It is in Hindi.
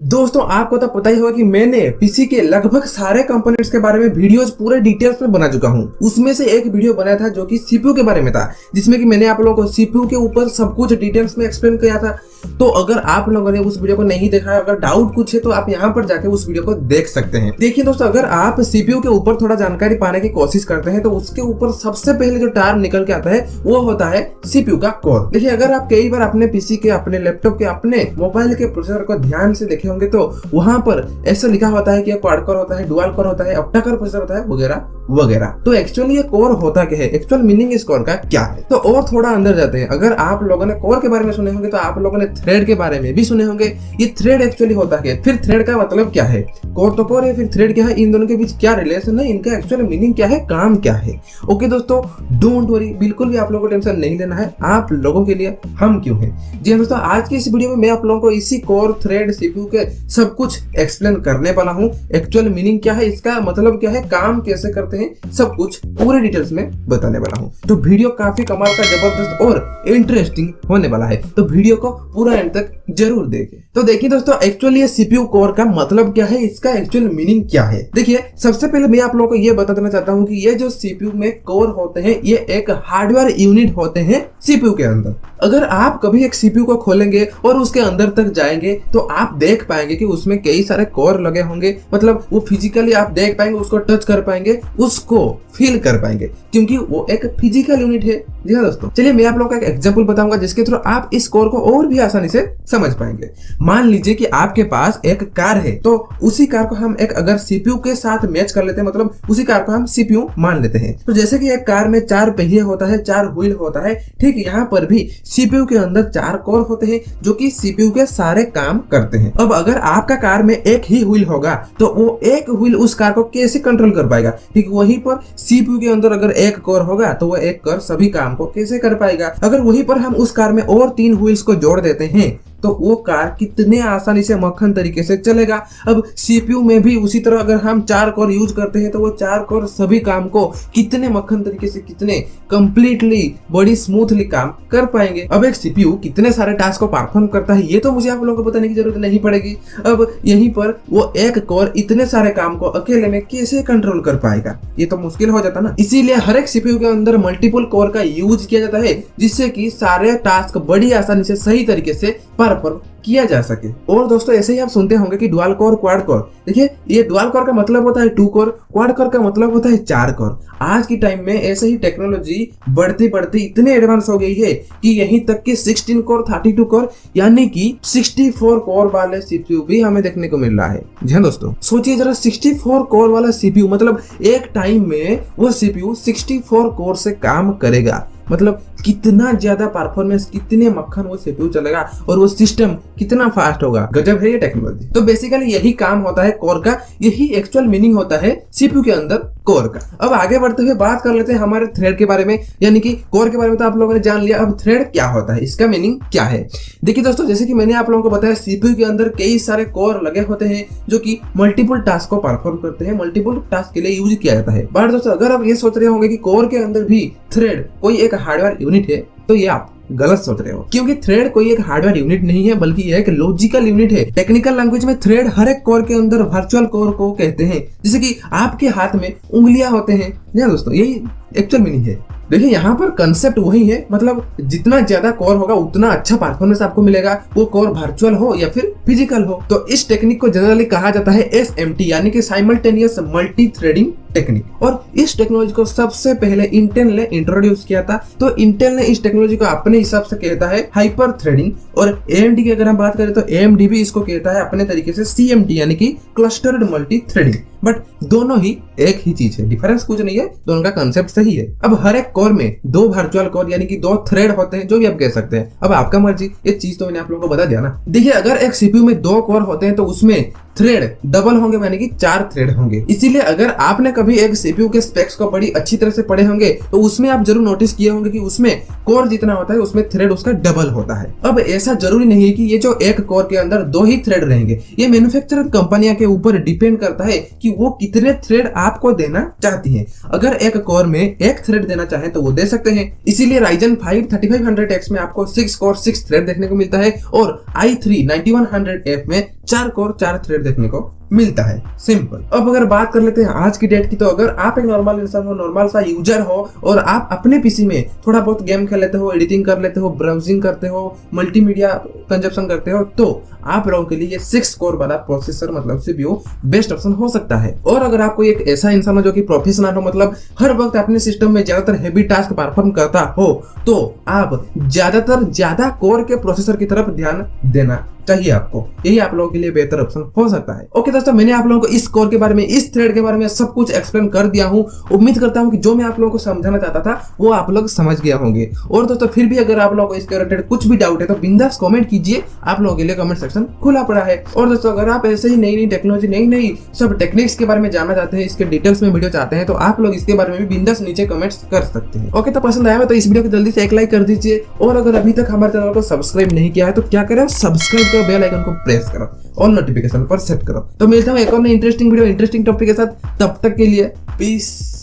दोस्तों आपको तो पता ही होगा कि मैंने पीसी के लगभग सारे कंपोनेंट्स के बारे में वीडियोस पूरे डिटेल्स में बना चुका हूं। उसमें से एक वीडियो बनाया था जो कि सीपीयू के बारे में था, जिसमें कि मैंने आप लोगों को सीपीयू के ऊपर सब कुछ डिटेल्स में एक्सप्लेन किया था। तो अगर आप लोगों ने उस वीडियो को नहीं देखा है, अगर डाउट कुछ है तो आप यहाँ पर जाके उस वीडियो को देख सकते हैं। देखिए दोस्तों, अगर आप सीपीयू के ऊपर थोड़ा जानकारी पाने की कोशिश करते हैं तो उसके ऊपर सबसे पहले जो टर्म निकल के आता है वो होता है सीपीयू का कोर। देखिए, अगर आप कई बार अपने पीसी के, अपने लैपटॉप के, अपने मोबाइल के प्रोसेसर को ध्यान से देखे होंगे तो वहां पर ऐसा लिखा होता है कि क्वाड कोर होता है, डुअल कोर होता है, ऑक्टा कोर प्रोसेसर होता है, वगैरह वगैरह। तो एक्चुअली ये कोर होता क्या है, एक्चुअल मीनिंग इस कोर का क्या है, तो और थोड़ा अंदर जाते हैं। अगर आप लोगों ने कोर के बारे में सुने होंगे तो आप लोगों ने थ्रेड के बारे में भी सुने होंगे। ये थ्रेड एक्चुअली होता है, फिर थ्रेड का मतलब क्या है, कोर तो कोर है, फिर थ्रेड क्या है, इन दोनों के बीच क्या रिलेशन है, इनका एक्चुअल मीनिंग क्या है, काम क्या है। ओके दोस्तों, डोंट वरी, बिल्कुल भी आप लोगों को टेंशन नहीं लेना है। आप लोगों के लिए हम क्यों हैं। जी हाँ दोस्तों, आज की इस वीडियो में मैं आप लोगों को इसी कोर, थ्रेड, सीपीयू के सब कुछ एक्सप्लेन करने वाला हूँ। एक्चुअल मीनिंग क्या है, इसका मतलब क्या है, काम कैसे करते हैं, सब कुछ पूरे डिटेल्स में बताने वाला हूँ। तो वीडियो काफी कमाल का, जबरदस्त और इंटरेस्टिंग होने वाला है, तो वीडियो को पूरा एंड तक जरूर देखें। तो देखिए दोस्तों, एक्चुअली ये सीपीयू कोर का मतलब क्या है, इसका एक्चुअल मीनिंग क्या है। देखिए, सबसे पहले मैं आप लोगों को ये बता देना चाहता हूँ कि ये जो सीपीयू में कोर होते हैं ये एक हार्डवेयर यूनिट होते हैं सीपीयू के अंदर। अगर आप कभी एक सीपीयू को खोलेंगे और उसके अंदर तक जाएंगे तो आप देख पाएंगे कि उसमें कई सारे कोर लगे होंगे। मतलब वो फिजिकली आप देख पाएंगे, उसको टच कर पाएंगे, उसको फील कर पाएंगे, क्योंकि वो एक फिजिकल यूनिट है। जी हाँ दोस्तों, चलिए मैं आप लोगों को एक एग्जांपल बताऊंगा जिसके थ्रू आप इस कोर को और भी आसानी से समझ पाएंगे। मान लीजिए कि आपके पास एक कार है, तो उसी कार को हम एक अगर सीपीयू के साथ मैच कर लेते हैं, मतलब उसी कार को हम सीपीयू मान लेते हैं। तो जैसे कि एक कार में 4 पहिए होता है, 4 व्हील होता है, ठीक यहाँ पर भी सीपीयू के अंदर 4 कोर होते हैं जो कि सीपीयू के सारे काम करते हैं। अब अगर आपका कार में एक ही व्हील होगा तो वो एक व्हील उस कार को कैसे कंट्रोल कर पाएगा। ठीक वहीं पर सीपीयू के अंदर अगर एक कोर होगा तो वो एक कोर सभी काम को कैसे कर पाएगा। अगर वहीं पर हम उस कार में और 3 व्हील्स को जोड़ देते हैं तो वो कार कितने आसानी से मक्खन तरीके से चलेगा। अब सीपीयू में भी उसी तरह अगर हम 4 कोर यूज करते हैं तो वो 4 कोर सभी काम को कितने मक्खन तरीके से, कितने कंप्लीटली, बड़ी स्मूथली काम कर पाएंगे। अब एक सीपीयू कितने सारे टास्क को परफॉर्म करता है ये तो मुझे आप लोगों को बताने की जरूरत नहीं पड़ेगी। अब यहीं पर वो एक कोर इतने सारे काम को अकेले में कैसे कंट्रोल कर पाएगा, ये तो मुश्किल हो जाता ना। इसीलिए हर एक सीपीयू के अंदर मल्टीपल कोर का यूज किया जाता है, जिससे कि सारे टास्क बड़ी आसानी से सही तरीके से परफॉर्म किया जा सके। और दोस्तों, ऐसे ही आप सुनते होंगे कि डुअल कोर, क्वाड कोर। देखिए, ये डुअल कोर का मतलब होता है 2 कोर, क्वाड कोर का मतलब होता है 4 कोर। आज की टाइम में ऐसे ही टेक्नोलॉजी बढ़ती बढ़ती इतने एडवांस हो गई है कि यहीं तक कि 16 कोर, 32 कोर यानी कि 64 कोर वाले सीपीयू भी हमें देखने को मिल रहा है। जी हाँ दोस्तों, सोचिए जरा, 64 कोर वाला सीपीयू, मतलब एक टाइम में वो सीपीयू 64 कोर से काम करेगा। मतलब कितना ज्यादा परफॉर्मेंस, कितने मक्खन वो सीपीयू चलेगा और वो सिस्टम कितना फास्ट होगा। गजब है ये टेक्नोलॉजी। तो बेसिकली यही काम होता है कोर का, यही एक्चुअल मीनिंग होता है सीपीयू के अंदर कोर का। अब आगे बढ़ते हुए बात कर लेते हैं हमारे थ्रेड के बारे में, यानी कि कोर के बारे में तो आप लोगों ने जान लिया। अब थ्रेड क्या होता है, इसका मीनिंग क्या है। देखिए दोस्तों, जैसे कि मैंने आप लोगों को बताया, सीपीयू के अंदर कई सारे कोर लगे होते हैं जो कि मल्टीपल टास्क को परफॉर्म करते हैं, मल्टीपल टास्क के लिए यूज किया जाता है। बट दोस्तों, अगर आप ये सोच रहे होंगे कि कोर के अंदर भी थ्रेड कोई एक हार्डवेयर यूनिट है, तो ये आप गलत सोच रहे हो, क्योंकि थ्रेड कोई एक हार्डवेयर यूनिट नहीं है, बल्कि यह एक लॉजिकल यूनिट है। टेक्निकल लैंग्वेज में थ्रेड हर एक कोर के अंदर वर्चुअल कोर को कहते हैं, जैसे कि आपके हाथ में उंगलियां होते हैं। या दोस्तों, यही एक्चुअल मीनिंग है। देखिए, यहाँ पर कंसेप्ट वही है, मतलब जितना ज्यादा कोर होगा उतना अच्छा परफॉर्मेंस आपको मिलेगा, वो कोर वर्चुअल हो या फिर फिजिकल हो। तो इस टेक्निक को जनरली कहा जाता है SMT, यानी कि साइमल्टेनियस मल्टी थ्रेडिंग टेक्निक। और इस टेक्नोलॉजी को सबसे पहले इंटेल ने इंट्रोड्यूस किया था। तो इंटेल ने इस टेक्नोलॉजी को अपने हिसाब से कहता है हाइपर थ्रेडिंग, और AMD की अगर हम बात करें तो AMD भी इसको कहता है अपने तरीके से CMT, यानी कि क्लस्टर्ड मल्टी थ्रेडिंग। बट दोनों ही एक ही चीज है, डिफरेंस कुछ नहीं है, दोनों का कंसेप्ट सही है। अब हर एक कोर में 2 वर्चुअल कोर यानी कि 2 थ्रेड होते हैं, जो भी आप कह सकते हैं। अब आपका मर्जी, ये चीज तो मैंने आप लोगों को बता दिया ना। देखिए, अगर एक सीपीयू में 2 कोर होते हैं तो उसमें थ्रेड डबल होंगे, यानी कि 4 थ्रेड होंगे। इसीलिए अगर आपने कभी एक सीपीयू के स्पेक्स को बड़ी अच्छी तरह से पढ़े होंगे तो उसमें आप जरूर नोटिस किए होंगे कि उसमें कोर जितना होता है उसमें थ्रेड उसका डबल होता है। अब ऐसा जरूरी नहीं है कि ये जो एक कोर के अंदर 2 ही थ्रेड रहेंगे, ये मैन्युफैक्चरर कंपनियां के ऊपर डिपेंड करता है कि वो कितने थ्रेड आपको देना चाहती हैं। अगर एक कोर में एक थ्रेड देना चाहे तो वो दे सकते हैं। इसीलिए Ryzen 5 3500X में आपको 6 कोर 6 थ्रेड देखने को मिलता है और i3 9100F में 4 कोर 4 थ्रेड देखने को मिलता है। सिंपल। अब अगर बात कर लेते हैं आज की डेट की, तो अगर आप एक नॉर्मल इंसान हो, नॉर्मल सा यूजर हो और आप अपने पीसी में थोड़ा बहुत गेम खेल लेते हो, एडिटिंग कर लेते हो, ब्राउजिंग करते हो, मल्टीमीडिया कंजप्शन करते हो, तो आप लोगों के लिए ये 6 कोर वाला प्रोसेसर मतलब सीपीयू बेस्ट ऑप्शन हो सकता है। और अगर आपको एक ऐसा इंसान हो जो कि प्रोफेशनल हो, मतलब हर वक्त अपने सिस्टम में ज्यादातर हेवी टास्क परफॉर्म करता हो, तो आप ज्यादा कोर के प्रोसेसर की तरफ ध्यान देना चाहिए आपको। यही आप लोगों के लिए बेहतर ऑप्शन हो सकता है। ओके दोस्तों, मैंने आप लोगों को इस कोर के बारे में, इस थ्रेड के बारे में सब कुछ एक्सप्लेन कर दिया हूँ। उम्मीद करता हूँ कि जो मैं आप लोगों को समझाना चाहता था वो आप लोग समझ गया होंगे। और दोस्तों फिर भी अगर आप लोगों को इसके रिलेटेड कुछ भी डाउट है तो बिंदास कमेंट कीजिए, आप लोगों के लिए कमेंट सेक्शन खुला पड़ा है। और दोस्तों अगर आप ऐसे ही नई टेक्नोलॉजी, नई सब टेक्निक्स के बारे में जानना चाहते हैं, इसके डिटेल्स में वीडियो चाहते हैं, तो आप लोग इसके बारे में भी बिंदास नीचे कमेंट्स कर सकते हैं। ओके, तो पसंद आया तो इस वीडियो को जल्दी से एक लाइक कर दीजिए। और अगर अभी तक हमारे चैनल को सब्सक्राइब नहीं किया है तो क्या करें, सब्सक्राइब करो, बेल आइकन को प्रेस करो, ऑल नोटिफिकेशन पर सेट करो। तो मिलता हूं एक और नई इंटरेस्टिंग वीडियो, इंटरेस्टिंग टॉपिक के साथ। तब तक के लिए पीस।